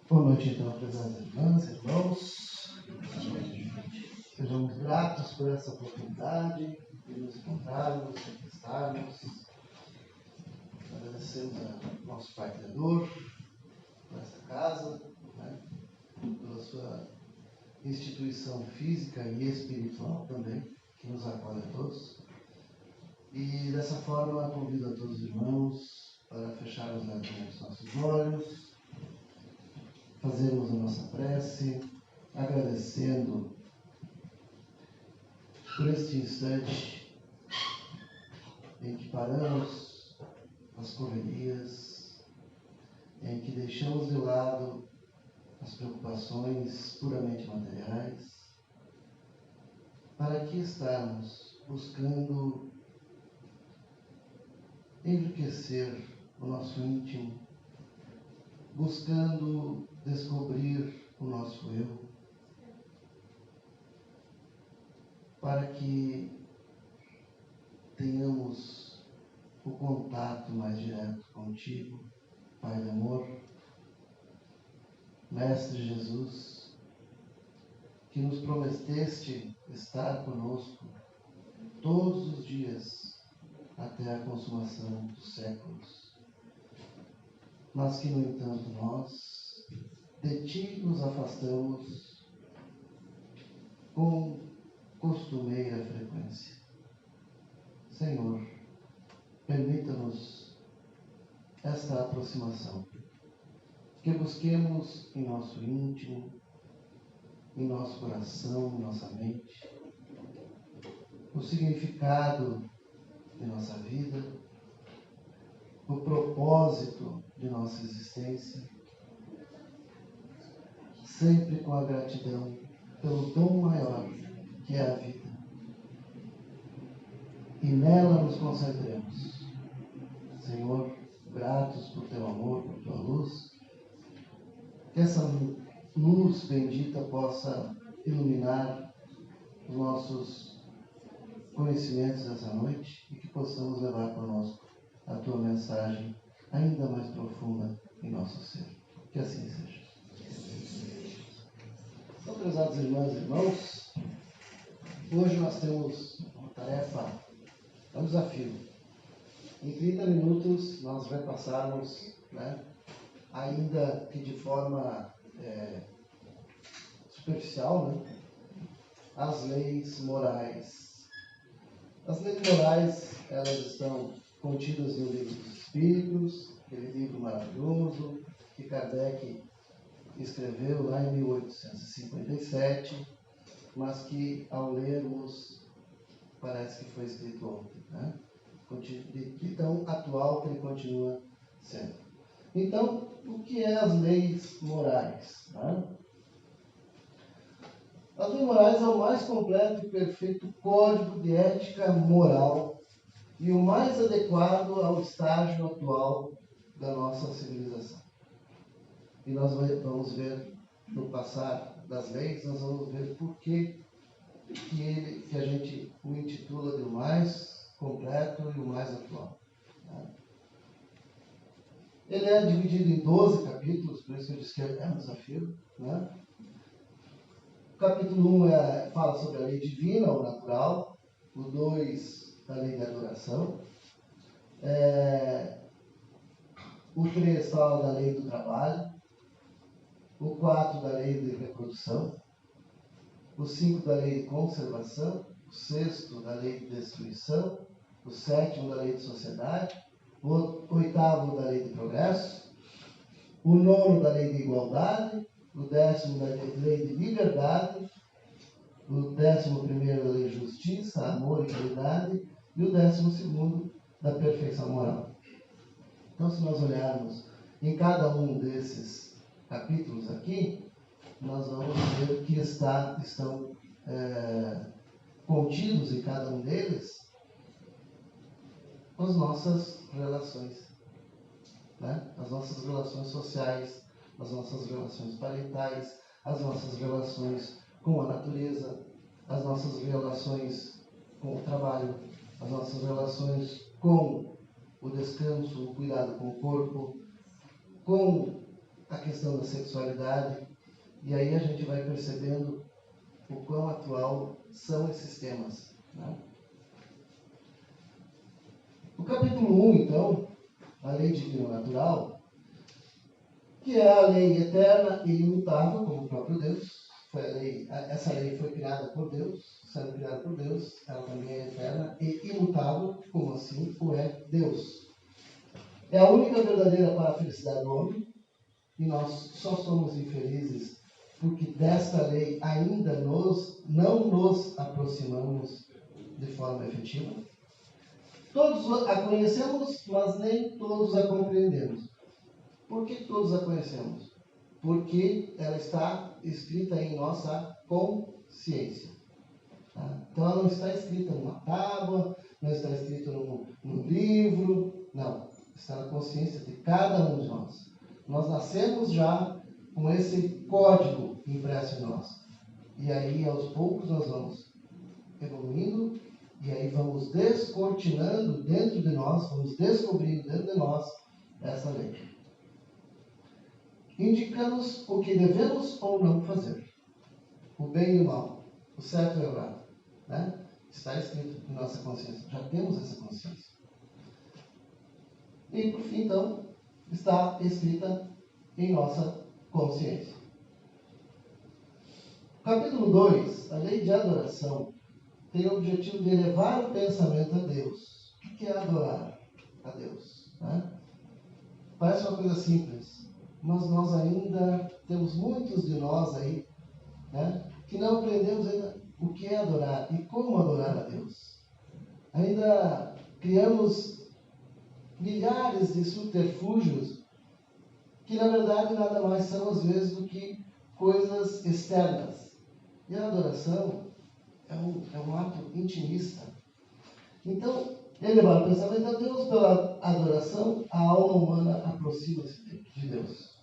Boa noite, então, prezadas irmãs e irmãos. Sejamos gratos por essa oportunidade de nos encontrarmos, de estarmos. Agradecemos ao nosso Pai Criador por esta casa, pela sua instituição física e espiritual também, que nos acolhe a todos. E dessa forma, convido a todos os irmãos para fecharmos lentamente os nossos olhos, fazermos a nossa prece, agradecendo por este instante em que paramos as correrias, em que deixamos de lado as preocupações puramente materiais, para aqui estarmos buscando enriquecer o nosso íntimo, buscando descobrir o nosso eu, para que tenhamos o contato mais direto contigo, Pai de amor, Mestre Jesus, que nos prometeste estar conosco todos os dias até a consumação dos séculos, mas que, no entanto, nós de ti nos afastamos com costumeira frequência. Senhor, permita-nos esta aproximação, que busquemos em nosso íntimo, em nosso coração, em nossa mente, o significado de nossa vida, o propósito de nossa existência, sempre com a gratidão pelo dom maior que é a vida. E nela nos concentremos. Senhor, gratos por teu amor, por tua luz, que essa luz bendita possa iluminar os nossos conhecimentos essa noite e que possamos levar conosco a tua mensagem ainda mais profunda em nosso ser. Que assim seja. Então, prezados irmãs e irmãos, hoje nós temos uma tarefa, um desafio. Em 30 minutos nós repassarmos, ainda que de forma superficial, as leis morais. As leis morais, elas estão contidas no Livro dos Espíritos, aquele livro maravilhoso que Kardec escreveu lá em 1857, mas que, ao lermos, parece que foi escrito ontem, de tão atual que ele continua sendo. Então, o que é as leis morais? As leis morais é o mais completo e perfeito código de ética moral e o mais adequado ao estágio atual da nossa civilização. E nós vamos ver, no passar das leis, nós vamos ver por que a gente o intitula de o mais completo e o mais atual. Ele é dividido em 12 capítulos, por isso que eu disse que é um desafio. O capítulo 1 fala sobre a lei divina ou natural, o 2 da lei de adoração, o 3 fala da lei do trabalho, o 4 da lei de reprodução, o 5 da lei de conservação, o 6 da lei de destruição, o 7 da lei de sociedade, o 8 da lei de progresso, o 9 da lei de igualdade, o 10º da lei de liberdade, o 11º da lei de justiça, amor e caridade, e o 12º da perfeição moral. Então, se nós olharmos em cada um desses capítulos aqui, nós vamos ver que estão contidos em cada um deles as nossas relações, as nossas relações sociais, as nossas relações parentais, as nossas relações com a natureza, as nossas relações com o trabalho, as nossas relações com o descanso, o cuidado com o corpo, com a questão da sexualidade, e aí a gente vai percebendo o quão atual são esses temas, né? O capítulo 1, então, a lei divino-natural, que é a lei eterna e imutável, como o próprio Deus. Essa lei foi criada por Deus, sendo criada por Deus, ela também é eterna e imutável, como assim o é Deus. É a única verdadeira para a felicidade do homem, e nós só somos infelizes porque desta lei ainda não nos aproximamos de forma efetiva. Todos a conhecemos, mas nem todos a compreendemos. Por que todos a conhecemos? Porque ela está escrita em nossa consciência. Tá? Então ela não está escrita numa tábua, não está escrita num livro, não. Está na consciência de cada um de nós. Nós nascemos já com esse código impresso em nós. E aí, aos poucos, nós vamos evoluindo, e aí vamos descortinando dentro de nós, vamos descobrindo dentro de nós essa lei. Indica-nos o que devemos ou não fazer. O bem e o mal, o certo e o errado. Né? Está escrito em nossa consciência. Já temos essa consciência. E, por fim, então, está escrita em nossa consciência. Capítulo 2, a lei de adoração, tem o objetivo de elevar o pensamento a Deus. O que é adorar a Deus? Né? Parece uma coisa simples, mas nós ainda temos muitos de nós aí, né, que não aprendemos ainda o que é adorar e como adorar a Deus. Ainda criamos milhares de subterfúgios que, na verdade, nada mais são, às vezes, do que coisas externas. E a adoração é um ato intimista. Então, elevar o pensamento a Deus pela adoração, a alma humana aproxima-se de Deus.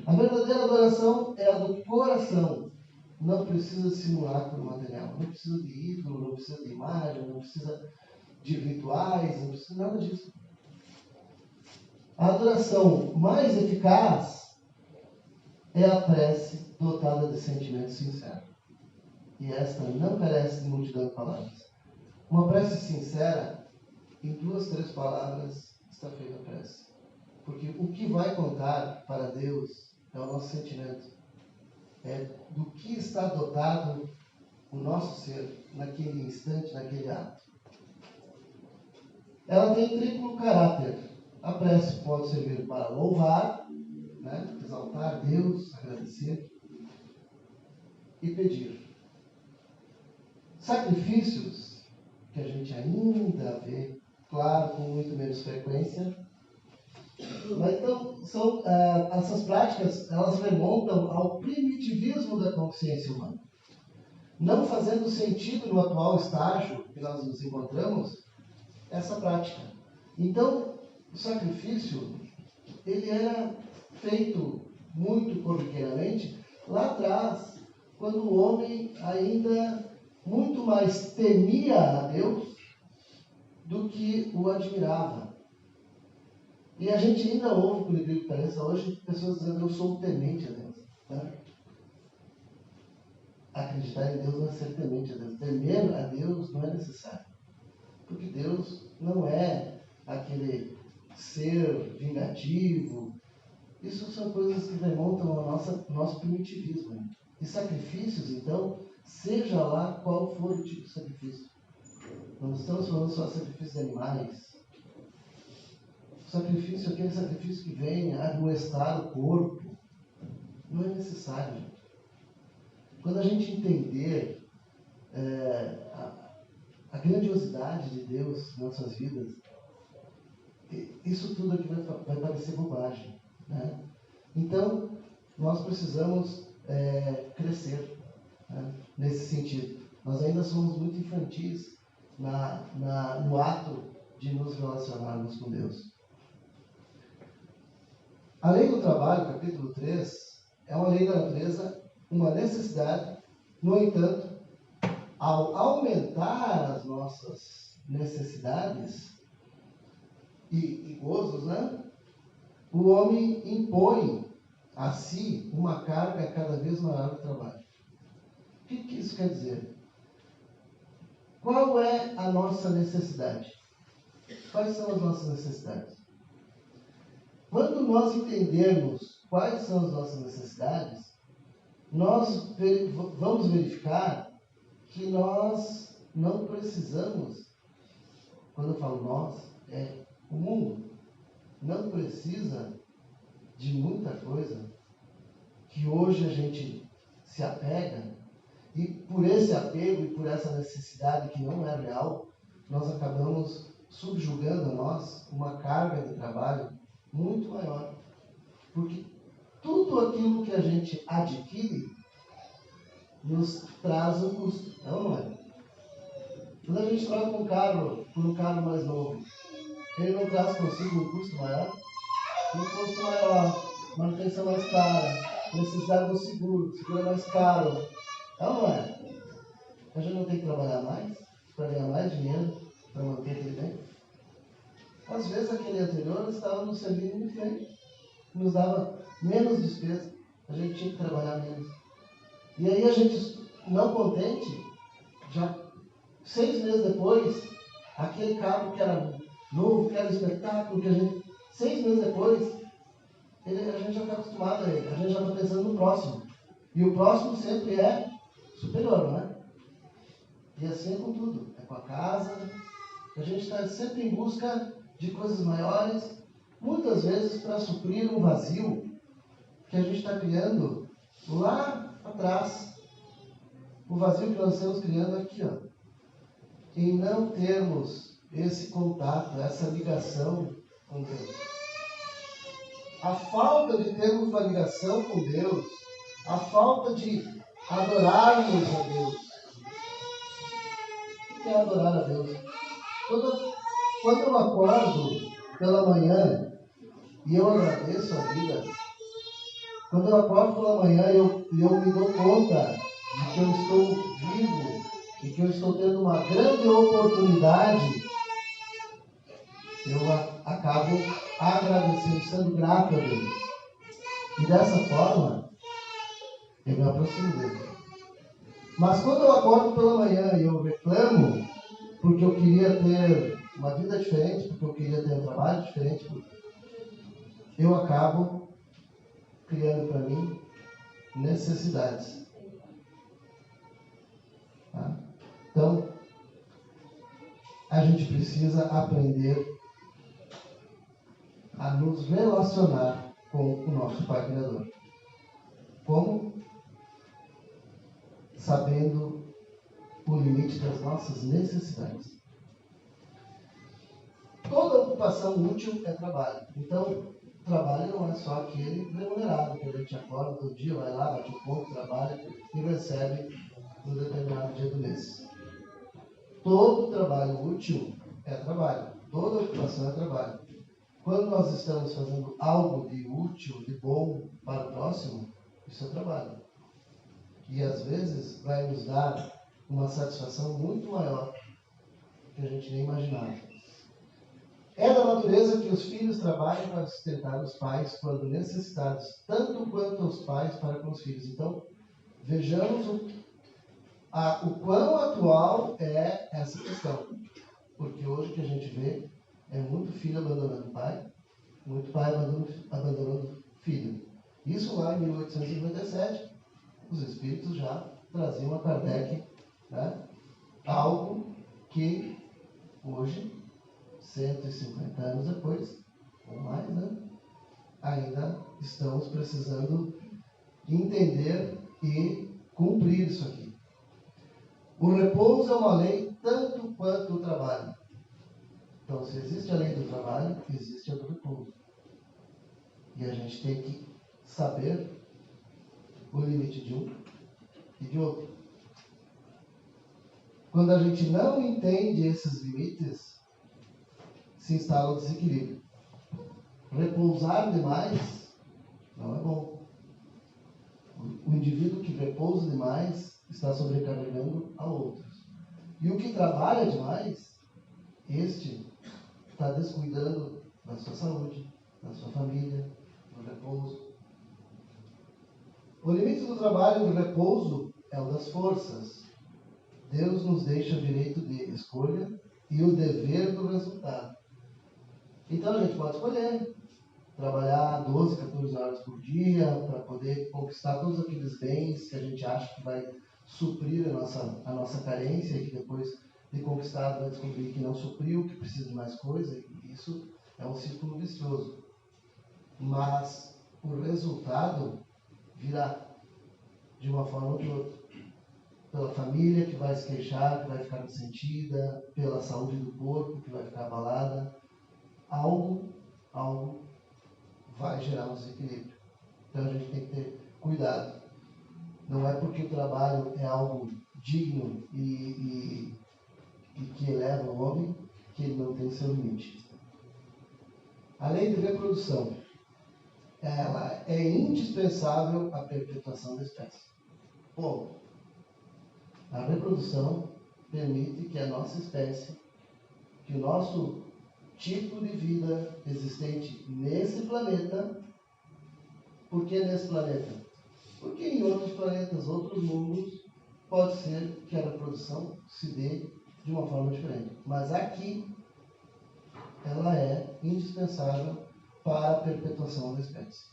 A verdadeira adoração é a do coração. Não precisa de simulacro material, não precisa de ídolo, não precisa de imagem, não precisa de rituais, não precisa nada disso. A adoração mais eficaz é a prece dotada de sentimento sincero. E esta não carece de multidão de palavras. Uma prece sincera, em 2, 3 palavras, está feita a prece. Porque o que vai contar para Deus é o nosso sentimento. É do que está dotado o nosso ser naquele instante, naquele ato. Ela tem triplo caráter. A prece pode servir para louvar, né, exaltar Deus, agradecer e pedir. Sacrifícios, que a gente ainda vê, claro, com muito menos frequência. Mas então, essas práticas, elas remontam ao primitivismo da consciência humana. Não fazendo sentido no atual estágio que nós nos encontramos, essa prática. Então, o sacrifício, ele era feito muito corriqueiramente lá atrás, quando o homem ainda muito mais temia a Deus do que o admirava. E a gente ainda ouve, por incrível que pareça, hoje, pessoas dizendo: eu sou temente a Deus. Né? Acreditar em Deus não é ser temente a Deus. Temer a Deus não é necessário. Porque Deus não é aquele ser vingativo. Isso são coisas que remontam ao nosso primitivismo. Né? E sacrifícios, então, seja lá qual for o tipo de sacrifício. Não estamos falando só de sacrifício de animais. O sacrifício, aquele sacrifício que vem a admoestar o corpo, não é necessário. Quando a gente entender a grandiosidade de Deus nas nossas vidas, isso tudo aqui vai parecer bobagem. Né? Então, nós precisamos crescer, né, nesse sentido. Nós ainda somos muito infantis no ato de nos relacionarmos com Deus. A lei do trabalho, capítulo 3, é uma lei da natureza, uma necessidade. No entanto, ao aumentar as nossas necessidades e gozos, né, o homem impõe a si uma carga cada vez maior de trabalho. O que isso quer dizer? Qual é a nossa necessidade? Quais são as nossas necessidades? Quando nós entendermos quais são as nossas necessidades, nós vamos verificar que nós não precisamos, quando eu falo nós, é o mundo, não precisa de muita coisa que hoje a gente se apega, e por esse apego e por essa necessidade que não é real, nós acabamos subjugando a nós uma carga de trabalho muito maior. Porque tudo aquilo que a gente adquire nos traz um custo, não é? Quando a gente troca um carro por um carro mais novo, ele não traz consigo um custo maior? Um custo maior, manutenção mais cara, necessidade do seguro, seguro é mais caro. Não é? A gente não tem que trabalhar mais para ganhar mais dinheiro para manter aquele bem? Às vezes aquele anterior estava nos servindo muito bem, nos dava menos despesa, a gente tinha que trabalhar menos. E aí a gente, não contente, já 6 meses depois, aquele carro que era novo, que era espetáculo, que a gente, 6 meses depois, a gente já está acostumado a ele, a gente já está pensando no próximo. E o próximo sempre é superior, não é? E assim é com tudo, é com a casa, a gente está sempre em busca de coisas maiores, muitas vezes para suprir um vazio que a gente está criando lá atrás. O vazio que nós estamos criando aqui, ó, em não termos esse contato, essa ligação com Deus. A falta de termos uma ligação com Deus, a falta de adorarmos a Deus. O que é adorar a Deus? Quando eu acordo pela manhã e eu agradeço a vida, quando eu acordo pela manhã e eu me dou conta de que eu estou vivo e que eu estou tendo uma grande oportunidade, eu acabo agradecendo, sendo grato a Deus. E dessa forma, eu me aproximo dele. Mas quando eu acordo pela manhã e eu reclamo porque eu queria ter uma vida diferente, porque eu queria ter um trabalho diferente, eu acabo criando para mim necessidades. Tá? Então, a gente precisa aprender a nos relacionar com o nosso Pai Criador. Como? Sabendo o limite das nossas necessidades. Toda ocupação útil é trabalho. Então, trabalho não é só aquele remunerado, que a gente acorda todo dia, vai lá, bate o ponto, trabalha e recebe no determinado dia do mês. Todo trabalho útil é trabalho. Toda ocupação é trabalho. Quando nós estamos fazendo algo de útil, de bom para o próximo, isso é trabalho. E às vezes vai nos dar uma satisfação muito maior que a gente nem imaginava. É da natureza que os filhos trabalhem para sustentar os pais quando necessitados, tanto quanto os pais para com os filhos. Então, vejamos o quão atual é essa questão. Porque hoje o que a gente vê é muito filho abandonando o pai, muito pai abandonando filho. Isso lá em 1857, os espíritos já traziam a Kardec, né, algo que hoje, 150 anos depois, ou mais, né, ainda estamos precisando entender e cumprir isso aqui. O repouso é uma lei tanto quanto o trabalho. Então, se existe a lei do trabalho, existe a do repouso. E a gente tem que saber o limite de um e de outro. Quando a gente não entende esses limites, se instala o desequilíbrio. Repousar demais não é bom. O indivíduo que repousa demais está sobrecarregando a outros. E o que trabalha demais, este está descuidando da sua saúde, da sua família, do repouso. O limite do trabalho e do repouso é o das forças. Deus nos deixa o direito de escolha e o dever do resultado. Então a gente pode escolher trabalhar 12, 14 horas por dia para poder conquistar todos aqueles bens que a gente acha que vai suprir a nossa carência e que depois de conquistado vai descobrir que não supriu, que precisa de mais coisa. E isso é um círculo vicioso. Mas o resultado virá de uma forma ou de outra. Pela família que vai se queixar, que vai ficar ressentida, pela saúde do corpo que vai ficar abalada, algo vai gerar um desequilíbrio. Então a gente tem que ter cuidado. Não é porque o trabalho é algo digno e que eleva o homem que ele não tem seu limite. A lei de reprodução, ela é indispensável à perpetuação da espécie. Ponto. A reprodução permite que a nossa espécie, que o nosso tipo de vida existente nesse planeta. Por que nesse planeta? Porque em outros planetas, outros mundos, pode ser que a reprodução se dê de uma forma diferente. Mas aqui, ela é indispensável para a perpetuação da espécie.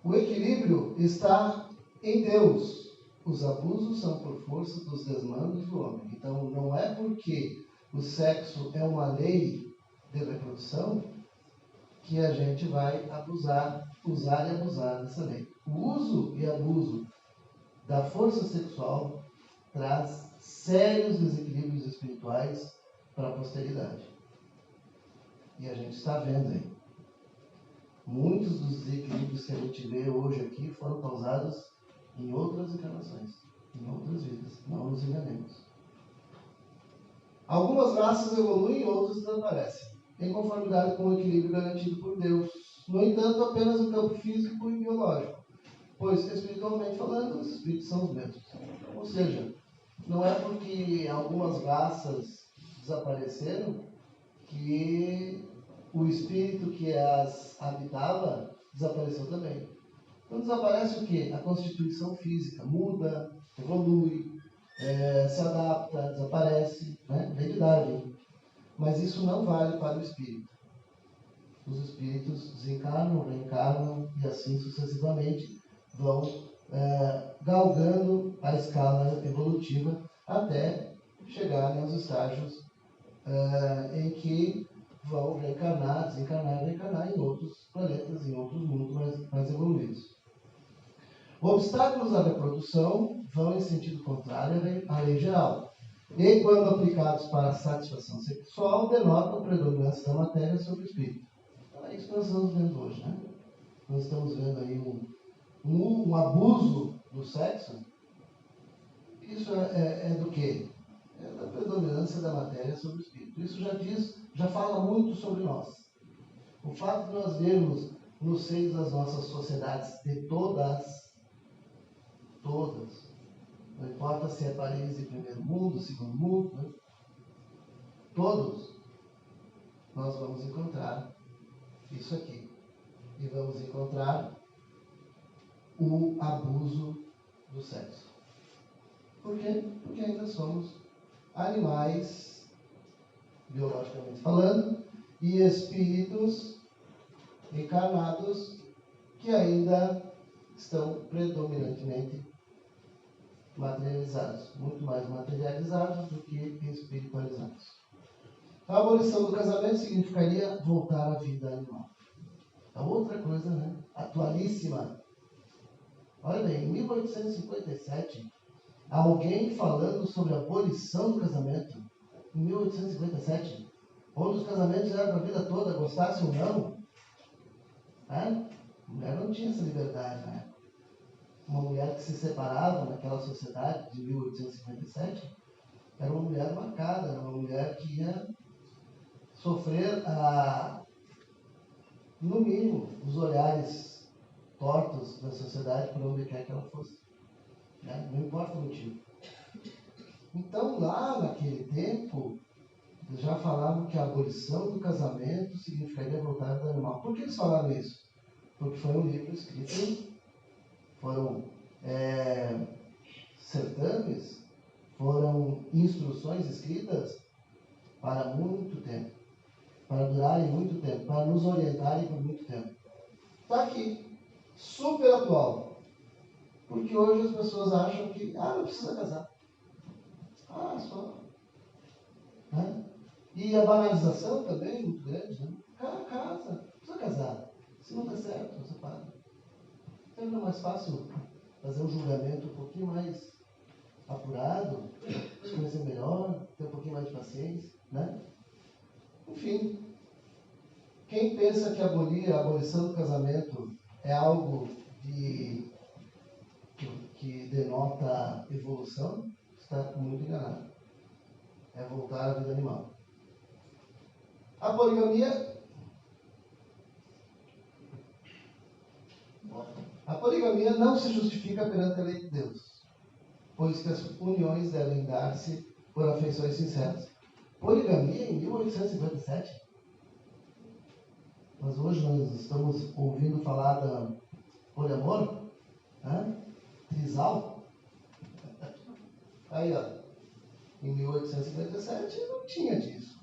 O equilíbrio está em Deus. Os abusos são por força dos desmandos do homem. Então, não é porque o sexo é uma lei de reprodução que a gente vai usar e abusar dessa lei. O uso e abuso da força sexual traz sérios desequilíbrios espirituais para a posteridade. E a gente está vendo aí. Muitos dos desequilíbrios que a gente vê hoje aqui foram causados em outras encarnações, em outras vidas. Não nos enganemos. Algumas raças evoluem e outras desaparecem, em conformidade com o equilíbrio garantido por Deus. No entanto, apenas no campo físico e biológico, pois, espiritualmente falando, os espíritos são os mesmos. Ou seja, não é porque algumas raças desapareceram que o espírito que as habitava desapareceu também. Então desaparece o quê? A constituição física muda, evolui, se adapta, desaparece, né? Vem de Darwin. Mas isso não vale para o espírito. Os espíritos desencarnam, reencarnam e assim sucessivamente vão galgando a escala evolutiva até chegarem aos estágios em que vão reencarnar, desencarnar e reencarnar em outros planetas, em outros mundos mais evoluídos. Obstáculos à reprodução vão em sentido contrário à lei geral. E, quando aplicados para a satisfação sexual, denotam a predominância da matéria sobre o espírito. Então é isso que nós estamos vendo hoje, né? Nós estamos vendo aí um abuso do sexo. Isso é do quê? É da predominância da matéria sobre o espírito. Isso já fala muito sobre nós. O fato de nós vermos no seio das nossas sociedades, de todas, não importa se é país de primeiro mundo, segundo mundo, né? Todos nós vamos encontrar isso aqui. E vamos encontrar o abuso do sexo. Por quê? Porque ainda somos animais, biologicamente falando, e espíritos encarnados que ainda estão predominantemente materializados, muito mais materializados do que espiritualizados. A abolição do casamento significaria voltar à vida animal. A outra coisa, né? Atualíssima. Olha bem, em 1857, alguém falando sobre a abolição do casamento, em 1857, onde os casamentos eram para a vida toda, gostasse ou não, né? A mulher não tinha essa liberdade, né? Uma mulher que se separava naquela sociedade de 1857 era uma mulher marcada, era uma mulher que ia sofrer, no mínimo, os olhares tortos da sociedade por onde quer que ela fosse. Né? Não importa o motivo. Então, lá naquele tempo, eles já falavam que a abolição do casamento significaria voltar ao animal. Por que eles falaram isso? Porque foi um livro escrito foram certames, foram instruções escritas para muito tempo, para durarem muito tempo, para nos orientarem por muito tempo. Está aqui, super atual. Porque hoje as pessoas acham que, não precisa casar. Só. Né? E a banalização também, muito grande, né? Casa, não precisa casar. Se não der certo, você para. Então é mais fácil fazer um julgamento um pouquinho mais apurado, se conhecer melhor, ter um pouquinho mais de paciência, né? Enfim, quem pensa que a abolição do casamento é algo que denota evolução, está muito enganado. É voltar à vida animal. A poligamia não se justifica perante a lei de Deus, pois que as uniões devem dar-se por afeições sinceras. Poligamia em 1857? Mas hoje nós estamos ouvindo falar da poliamor, trisal. Aí, ó, em 1857 não tinha disso.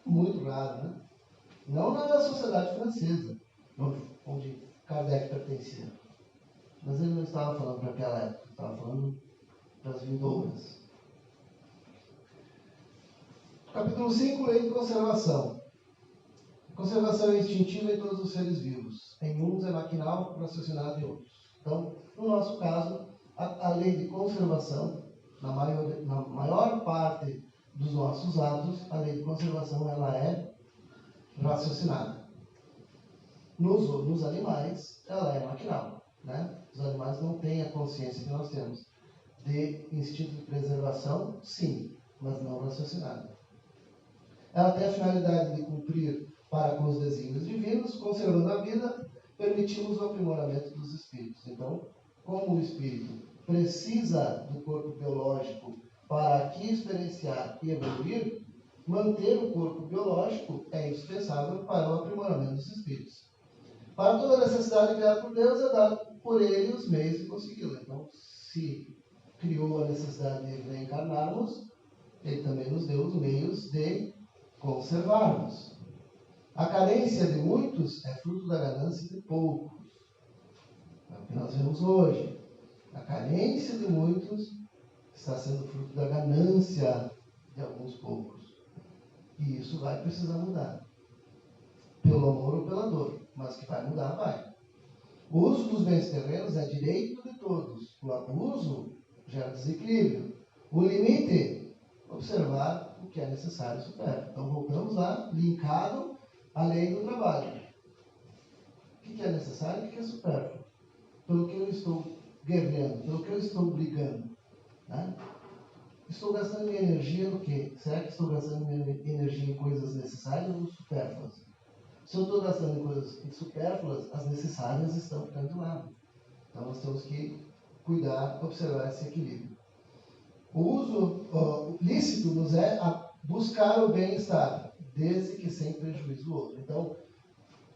Muito raro, né? Não na sociedade francesa, onde Kardec pertencia. Mas ele não estava falando para aquela época, estava falando para as vindouras. Capítulo 5, lei de conservação. Conservação é instintiva em todos os seres vivos. Em uns é maquinal, raciocinado em outros. Então, no nosso caso, a lei de conservação, na maior parte dos nossos atos, a lei de conservação ela é raciocinada. Nos animais, ela é maquinal. Né? Os animais não têm a consciência que nós temos. De instinto de preservação, sim, mas não raciocinada. Ela tem a finalidade de cumprir para com os desígnios divinos, conservando a vida, permitimos o aprimoramento dos espíritos. Então, como o espírito precisa do corpo biológico para aqui experienciar e evoluir, manter o corpo biológico é indispensável para o aprimoramento dos espíritos. Para toda necessidade criada por Deus, é dado por Ele os meios de consegui-la. Então, se criou a necessidade de reencarnarmos, Ele também nos deu os meios de conservarmos. A carência de muitos é fruto da ganância de poucos. É o que nós vemos hoje. A carência de muitos está sendo fruto da ganância de alguns poucos. E isso vai precisar mudar. Pelo amor ou pela dor. Mas que vai mudar, vai. O uso dos bens terrenos é direito de todos. O abuso gera desequilíbrio. O limite, observar o que é necessário e supérfluo. Então, voltamos lá, linkado à lei do trabalho. O que é necessário e o que é supérfluo? Pelo que eu estou guerreando, pelo que eu estou brigando. Né? Estou gastando minha energia no quê? Será que estou gastando minha energia em coisas necessárias ou supérfluas? Se eu estou gastando em coisas supérfluas, as necessárias estão ficando de lado. Então, nós temos que cuidar, observar esse equilíbrio. O uso lícito nos é a buscar o bem-estar, desde que sem prejuízo do outro. Então,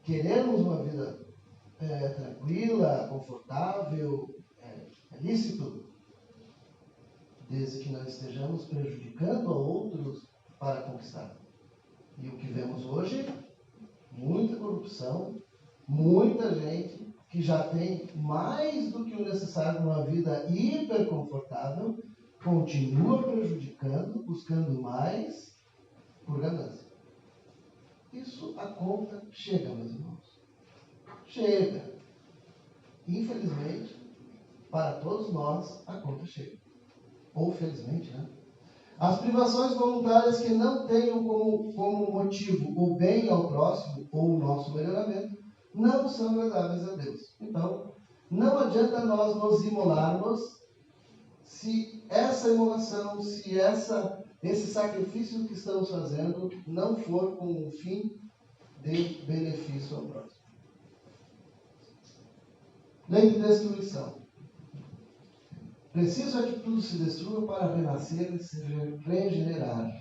queremos uma vida tranquila, confortável, é lícito, desde que não estejamos prejudicando a outros para conquistar. E o que vemos hoje, muita corrupção, muita gente que já tem mais do que o necessário numa vida hiperconfortável, continua prejudicando, buscando mais por ganância. Isso, a conta chega, meus irmãos. Chega. Infelizmente, para todos nós, a conta chega. Ou felizmente, né? As privações voluntárias que não tenham como motivo o bem ao próximo ou o nosso melhoramento, não são agradáveis a Deus. Então, não adianta nós nos imolarmos se essa imolação, se esse sacrifício que estamos fazendo não for com um fim de benefício ao próximo. Lei de destruição. Preciso é que tudo se destrua para renascer e se regenerar.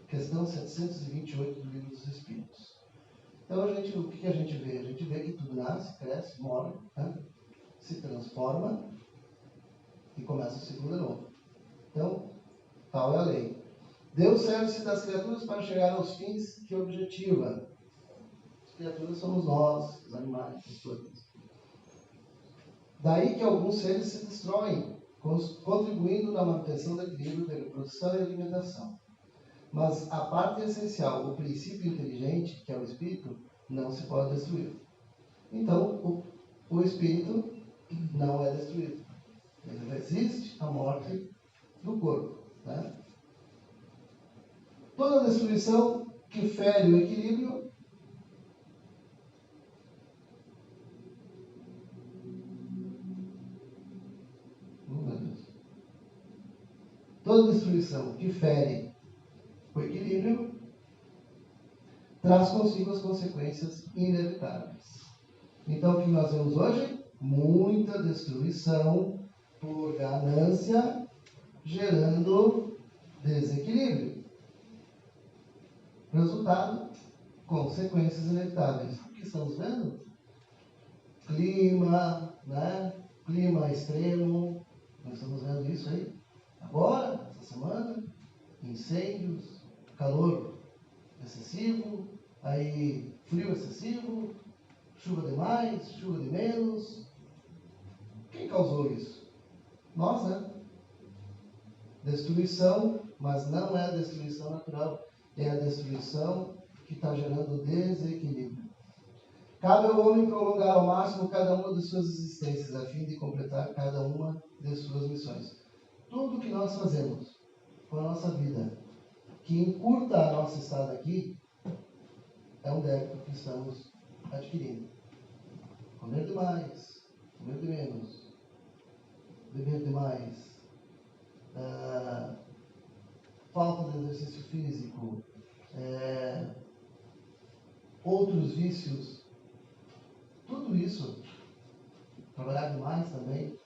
Questão 728 do Livro dos Espíritos. Então, o que a gente vê? A gente vê que tudo nasce, cresce, morre, né? se transforma e começa o ciclo de novo. Então, tal é a lei. Deus serve-se das criaturas para chegar aos fins que objetiva. As criaturas somos nós, os animais, as plantas. Daí que alguns seres se destroem, contribuindo na manutenção do equilíbrio de reprodução e alimentação. Mas a parte essencial, o princípio inteligente, que é o espírito, não se pode destruir. Então, o espírito não é destruído. Ele resiste à morte do corpo. Né? Toda destruição que fere o equilíbrio toda destruição que fere o equilíbrio traz consigo as consequências inevitáveis. Então, o que nós vemos hoje? Muita destruição por ganância, gerando desequilíbrio. Resultado, consequências inevitáveis. O que estamos vendo? Clima, né? Clima extremo. Nós estamos vendo isso aí. Agora, essa semana, incêndios, calor excessivo, aí frio excessivo, chuva de mais, chuva de menos. Quem causou isso? Nós, né? Destruição, mas não é a destruição natural, é a destruição que está gerando desequilíbrio. Cabe ao homem prolongar ao máximo cada uma de suas existências, a fim de completar cada uma de suas missões. Tudo que nós fazemos com a nossa vida, que encurta a nossa estada aqui, é um débito que estamos adquirindo. Comer demais, comer de menos, beber demais, falta de exercício físico, outros vícios, tudo isso, trabalhar demais também,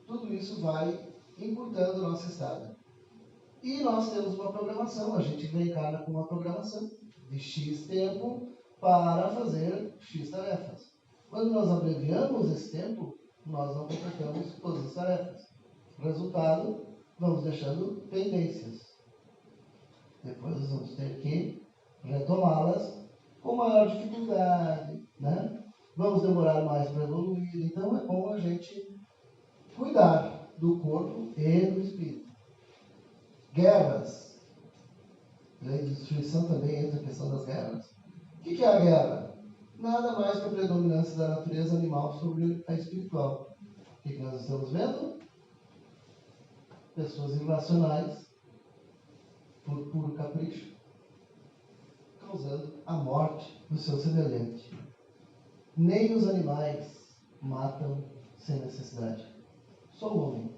tudo isso vai encurtando a nossa estada. E nós temos uma programação, a gente reencarna com uma programação de X tempo para fazer X tarefas. Quando nós abreviamos esse tempo, nós não completamos todas as tarefas. Resultado, vamos deixando pendências. Depois nós vamos ter que retomá-las com maior dificuldade, né? Vamos demorar mais para evoluir. Então é bom a gente cuidar do corpo e do espírito. Guerras. Lei de destruição também entra a questão das guerras. O que é a guerra? Nada mais que a predominância da natureza animal sobre a espiritual. O que nós estamos vendo? Pessoas irracionais, por puro capricho, causando a morte do seu semelhante. Nem os animais matam sem necessidade. Só o homem.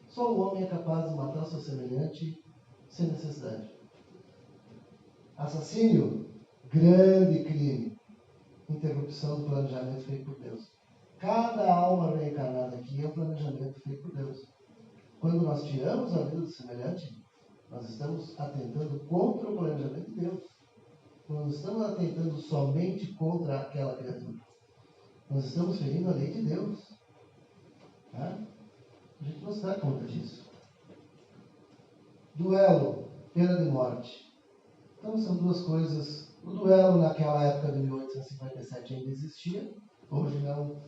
Só o homem é capaz de matar o seu semelhante sem necessidade. Assassínio, grande crime. Interrupção do planejamento feito por Deus. Cada alma reencarnada aqui é um planejamento feito por Deus. Quando nós tiramos a vida do semelhante, nós estamos atentando contra o planejamento de Deus. Nós estamos atentando somente contra aquela criatura. Nós estamos ferindo a lei de Deus. Tá? A gente não se dá conta disso. Duelo, pena de morte. Então são duas coisas. O duelo naquela época de 1857 ainda existia. Hoje não,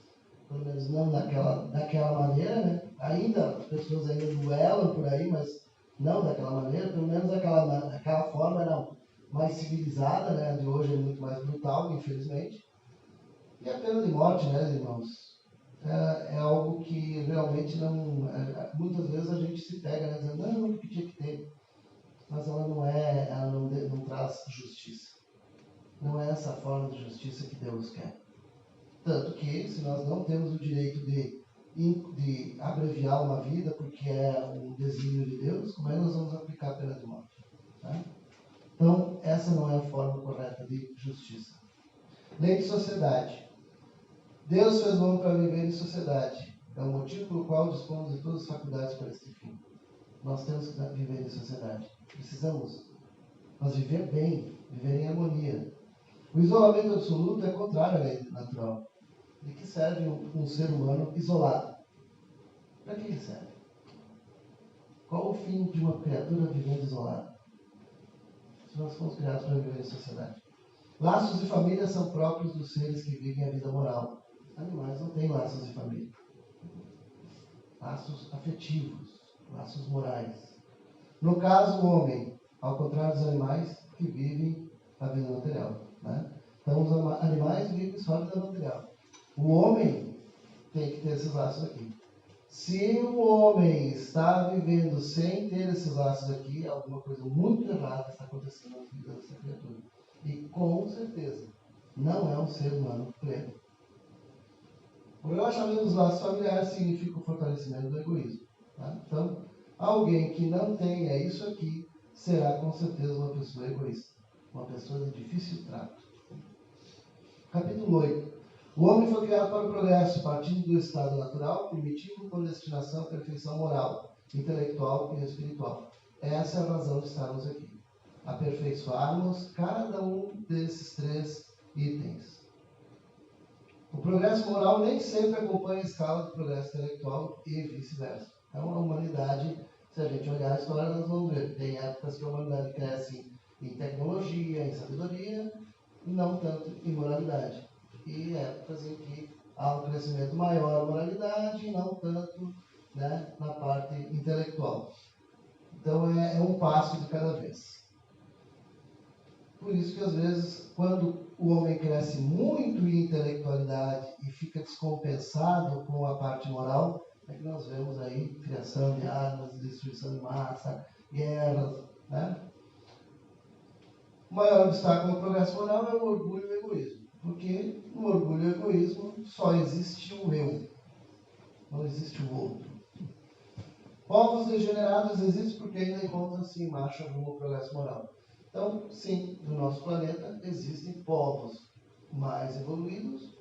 pelo menos não daquela maneira, né? Ainda, as pessoas ainda duelam por aí, mas não daquela maneira. Pelo menos aquela forma era mais civilizada, né? A de hoje é muito mais brutal, infelizmente. E a pena de morte, né, irmãos? É algo que realmente não... muitas vezes a gente se pega, né, dizendo, não, porque tinha que ter. Mas ela não traz justiça. Não é essa forma de justiça que Deus quer. Tanto que, se nós não temos o direito de abreviar uma vida, porque é um desígnio de Deus, como é que nós vamos aplicar a pena de morte? Tá? Então, essa não é a forma correta de justiça. Lei de sociedade. Deus fez o homem para viver em sociedade. É o motivo pelo qual dispomos de todas as faculdades para este fim. Nós temos que viver em sociedade. Precisamos. Mas viver bem, viver em harmonia. O isolamento absoluto é contrário à lei natural. De que serve um ser humano isolado? Para que ele serve? Qual o fim de uma criatura vivendo isolada? Se nós fomos criados para viver em sociedade. Laços de família são próprios dos seres que vivem a vida moral. Animais não têm laços de família. Laços afetivos, laços morais. No caso, o homem, ao contrário dos animais que vivem a vida material. Né? Então, os animais vivem só a vida material. O homem tem que ter esses laços aqui. Se o homem está vivendo sem ter esses laços aqui, alguma coisa muito errada está acontecendo na vida dessa criatura. E com certeza, não é um ser humano pleno. O relaxamento dos laços familiares significa o fortalecimento do egoísmo. Tá? Então, alguém que não tenha isso aqui será com certeza uma pessoa egoísta, uma pessoa de difícil trato. Capítulo 8. O homem foi criado para o progresso, partindo do estado natural, primitivo, com destinação à perfeição moral, intelectual e espiritual. Essa é a razão de estarmos aqui. Aperfeiçoarmos cada um desses três itens. O progresso moral nem sempre acompanha a escala do progresso intelectual e vice-versa. Então, a humanidade, se a gente olhar a história, nós vamos ver. Tem épocas que a humanidade cresce em tecnologia, em sabedoria, não tanto em moralidade. E épocas em que há um crescimento maior na moralidade e não tanto, né, na parte intelectual. Então, é um passo de cada vez. Por isso que, às vezes, quando o homem cresce muito em intelectualidade e fica descompensado com a parte moral, é que nós vemos aí criação de armas, destruição de massa, guerras, né? O maior obstáculo ao progresso moral é o orgulho e o egoísmo. Porque no orgulho e o egoísmo só existe o eu, não existe o outro. Povos degenerados existem porque ainda encontram-se em marcha rumo ao progresso moral. Então, sim, no nosso planeta existem povos mais evoluídos,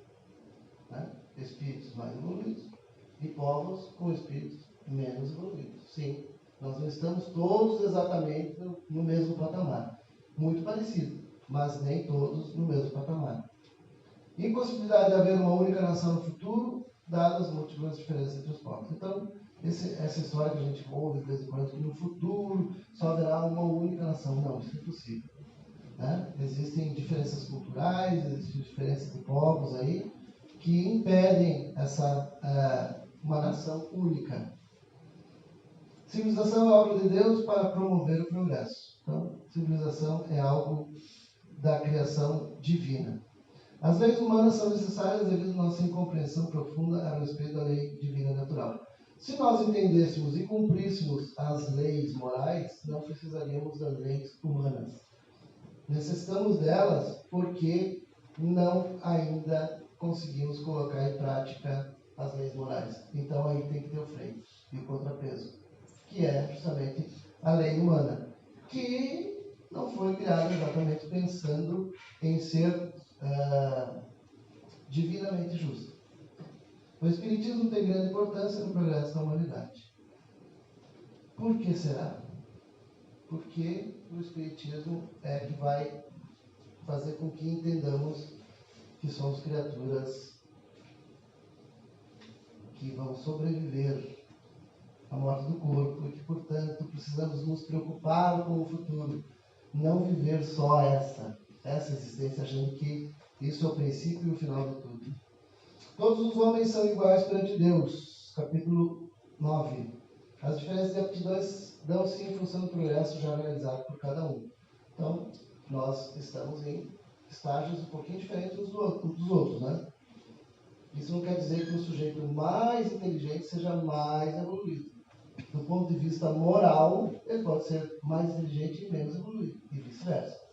né? Espíritos mais evoluídos, e povos com espíritos menos evoluídos. Sim, nós não estamos todos exatamente no mesmo patamar. Muito parecido, mas nem todos no mesmo patamar. Impossibilidade de haver uma única nação no futuro, dadas as múltiplas diferenças entre os povos. Então, essa história que a gente ouve de vez em quando, que no futuro só haverá uma única nação. Não, isso é impossível. Né? Existem diferenças culturais, existem diferenças de povos aí, que impedem uma nação única. Civilização é obra de Deus para promover o progresso. Então, civilização é algo da criação divina. As leis humanas são necessárias devido à nossa incompreensão profunda a respeito da lei divina natural. Se nós entendêssemos e cumpríssemos as leis morais, não precisaríamos das leis humanas. Necessitamos delas porque não ainda conseguimos colocar em prática as leis morais. Então aí tem que ter o freio e o contrapeso, que é justamente a lei humana, que não foi criada exatamente pensando em ser divinamente justa. O Espiritismo tem grande importância no progresso da humanidade. Por que será? Porque o Espiritismo é que vai fazer com que entendamos que somos criaturas que vão sobreviver à morte do corpo e que, portanto, precisamos nos preocupar com o futuro. Não viver só essa existência, achando que isso é o princípio e o final de tudo. Todos os homens são iguais perante Deus. Capítulo 9. As diferenças de aptidões dão-se em função do progresso já realizado por cada um. Então, nós estamos em estágios um pouquinho diferentes uns dos outros, né? Isso não quer dizer que o sujeito mais inteligente seja mais evoluído. Do ponto de vista moral, ele pode ser mais inteligente e menos evoluído, e vice-versa.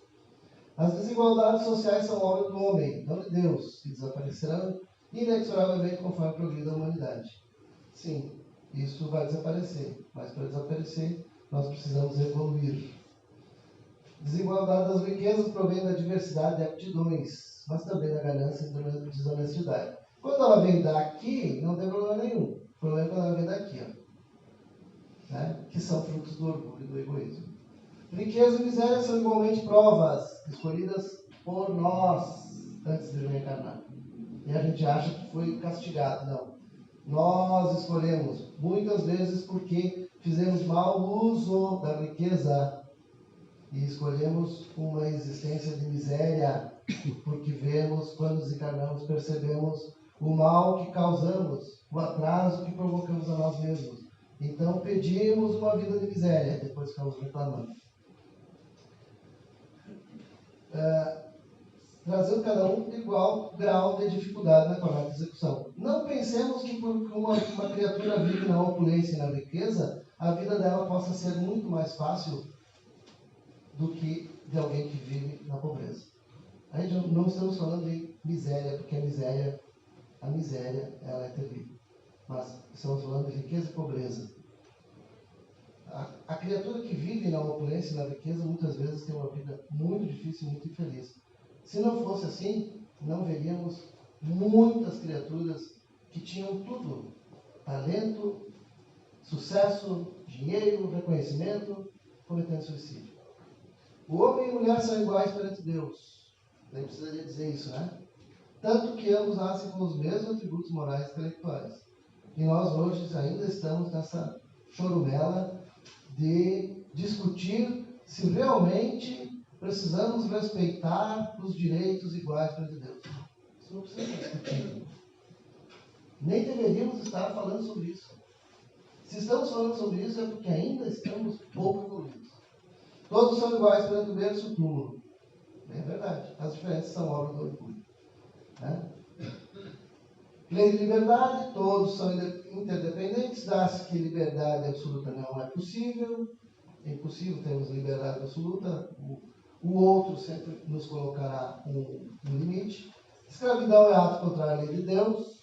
As desigualdades sociais são obra do homem, não de Deus, que desaparecerão inexoravelmente conforme progride a humanidade. Sim, isso vai desaparecer, mas para desaparecer, nós precisamos evoluir. Desigualdade das riquezas provém da diversidade de aptidões, mas também da ganância e desonestidade. Quando ela vem daqui, não tem problema nenhum. O problema é quando ela vem daqui, ó, né? Que são frutos do orgulho e do egoísmo. Riqueza e miséria são igualmente provas escolhidas por nós antes de reencarnar. e a gente acha que foi castigado. Não. Nós escolhemos, muitas vezes porque fizemos mau uso da riqueza e escolhemos uma existência de miséria, porque vemos, quando desencarnamos, percebemos o mal que causamos, o atraso que provocamos a nós mesmos. Então pedimos uma vida de miséria, depois ficamos reclamando. Trazendo cada um igual grau de dificuldade na correta execução. Não pensemos que porque uma criatura vive na opulência e na riqueza, a vida dela possa ser muito mais fácil do que de alguém que vive na pobreza. Aí não estamos falando de miséria, porque a miséria ela é terrível. Mas estamos falando de riqueza e pobreza. A criatura que vive na opulência e na riqueza muitas vezes tem uma vida muito difícil e muito infeliz. Se não fosse assim, não veríamos muitas criaturas que tinham tudo: talento, sucesso, dinheiro, reconhecimento, cometendo suicídio. O homem e a mulher são iguais perante Deus. Nem precisaria dizer isso, né? Tanto que ambos nascem com os mesmos atributos morais e intelectuais. E nós hoje ainda estamos nessa chorumela de discutir se realmente precisamos respeitar os direitos iguais perante Deus. Isso não precisa ser discutido. Nem deveríamos estar falando sobre isso. Se estamos falando sobre isso é porque ainda estamos pouco evoluídos. Todos são iguais perante o berço túmulo. É verdade. As diferenças são obra do orgulho. Né? Lei de liberdade, todos são interdependentes. Dá-se que liberdade absoluta não é possível. É impossível termos liberdade absoluta. O outro sempre nos colocará um limite. Escravidão é ato contrário à lei de Deus.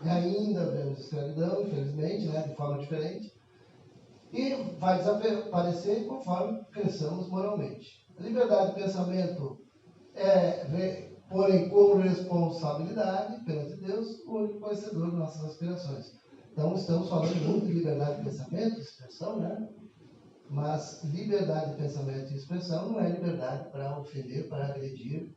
E ainda vemos escravidão, infelizmente, né, de forma diferente. E vai desaparecer conforme cresçamos moralmente. A liberdade de pensamento porém com responsabilidade perante Deus, o único conhecedor de nossas aspirações. Então estamos falando muito de liberdade de pensamento e expressão, né? Mas liberdade de pensamento e expressão não é liberdade para ofender, para agredir,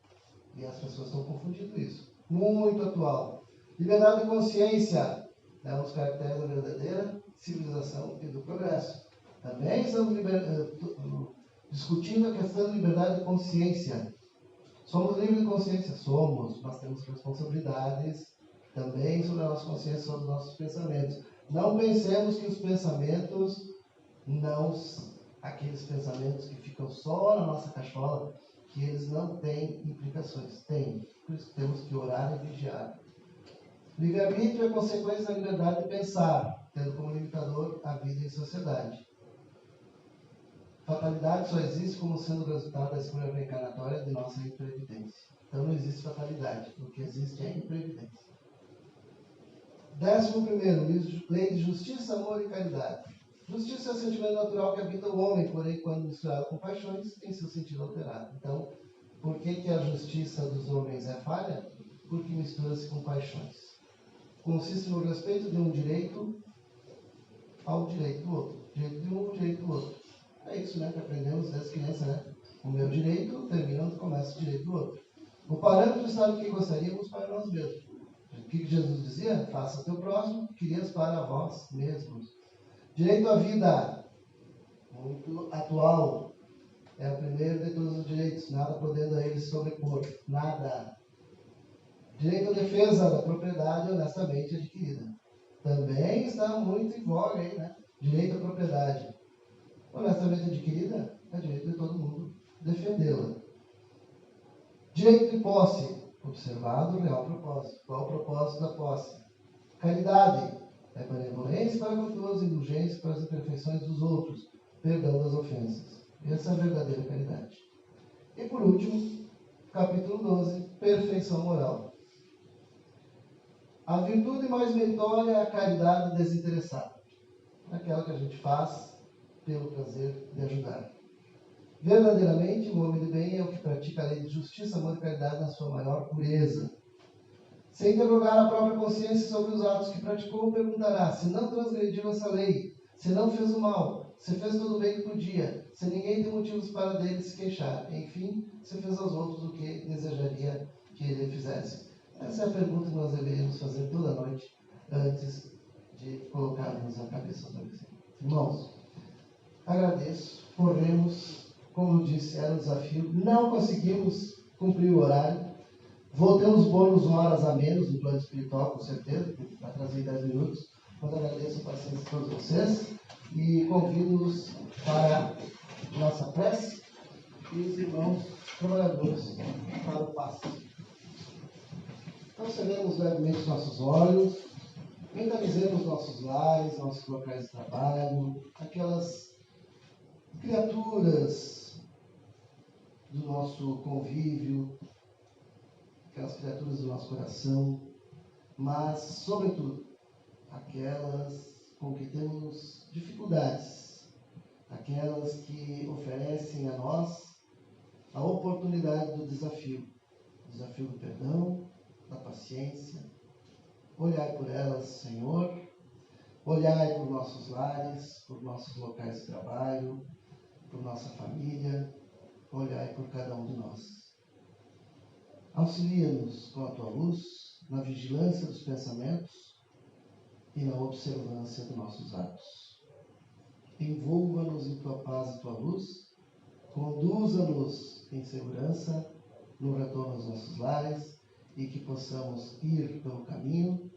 e as pessoas estão confundindo isso. Muito atual. Liberdade de consciência é um dos caracteres da verdadeira civilização e do progresso. Também estamos discutindo a questão de liberdade de consciência. Somos livres de consciência? Somos, mas temos responsabilidades também sobre a nossa consciência, sobre os nossos pensamentos. Não pensemos que os pensamentos, aqueles pensamentos que ficam só na nossa cachola, que eles não têm implicações. Tem. Por isso temos que orar e vigiar. Livre-arbítrio é consequência da liberdade de pensar, tendo como limitador a vida em sociedade. Fatalidade só existe como sendo resultado da escolha reencarnatória de nossa imprevidência. Então não existe fatalidade. O que existe é imprevidência. 11º, lei de justiça, amor e caridade. Justiça é o sentimento natural que habita o homem, porém, quando misturado com paixões, tem seu sentido alterado. Então, por que a justiça dos homens é falha? Porque mistura-se com paixões. Consiste no respeito de um direito ao direito do outro. Direito de um, direito do outro. É isso, né, que aprendemos desde criança, né? O meu direito termina onde começa o direito do outro. O parâmetro está no que gostaríamos para nós mesmos. O que Jesus dizia? Faça o teu próximo, querias para vós mesmos. Direito à vida, muito atual. É o primeiro de todos os direitos, nada podendo a ele sobrepor. Nada. Direito à defesa da propriedade honestamente adquirida. Também está muito em voga aí, né? Direito à propriedade honestamente adquirida, é direito de todo mundo defendê-la. Direito de posse, observado o real propósito. Qual o propósito da posse? Caridade, é benevolência para com todos, indulgência para as imperfeições dos outros, perdão das ofensas. Essa é a verdadeira caridade. E por último, capítulo 12, perfeição moral. A virtude mais meritória é a caridade desinteressada. Aquela que a gente faz pelo prazer de ajudar. Verdadeiramente, o homem de bem é o que pratica a lei de justiça, amor e caridade na sua maior pureza. Sem interrogar a própria consciência sobre os atos que praticou, perguntará: se não transgrediu essa lei, se não fez o mal, se fez todo o bem que podia, se ninguém tem motivos para dele se queixar, enfim, se fez aos outros o que desejaria que ele fizesse. Essa é a pergunta que nós deveríamos fazer toda noite antes de colocarmos a cabeça no travesseiro. Irmãos, agradeço, corremos, como eu disse, era um desafio, não conseguimos cumprir o horário, vou ter uns bônus horas a menos no plano espiritual, com certeza, para trazer 10 minutos, mas agradeço a paciência de todos vocês e convido-os para a nossa prece e os irmãos trabalhadores para o passe. Então, cerremos levemente os nossos olhos, mentalizemos nossos lares, nossos locais de trabalho, aquelas criaturas do nosso convívio, aquelas criaturas do nosso coração, mas, sobretudo, aquelas com que temos dificuldades, aquelas que oferecem a nós a oportunidade do desafio do perdão, da paciência. Olhai por elas, Senhor, olhai por nossos lares, por nossos locais de trabalho, por nossa família, olhai por cada um de nós. Auxilia-nos com a tua luz, na vigilância dos pensamentos e na observância dos nossos atos. Envolva-nos em tua paz e tua luz, conduza-nos em segurança no retorno aos nossos lares e que possamos ir pelo caminho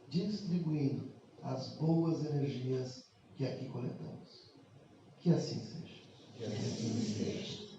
distribuindo as boas energias que aqui coletamos. Que assim seja. Que assim seja.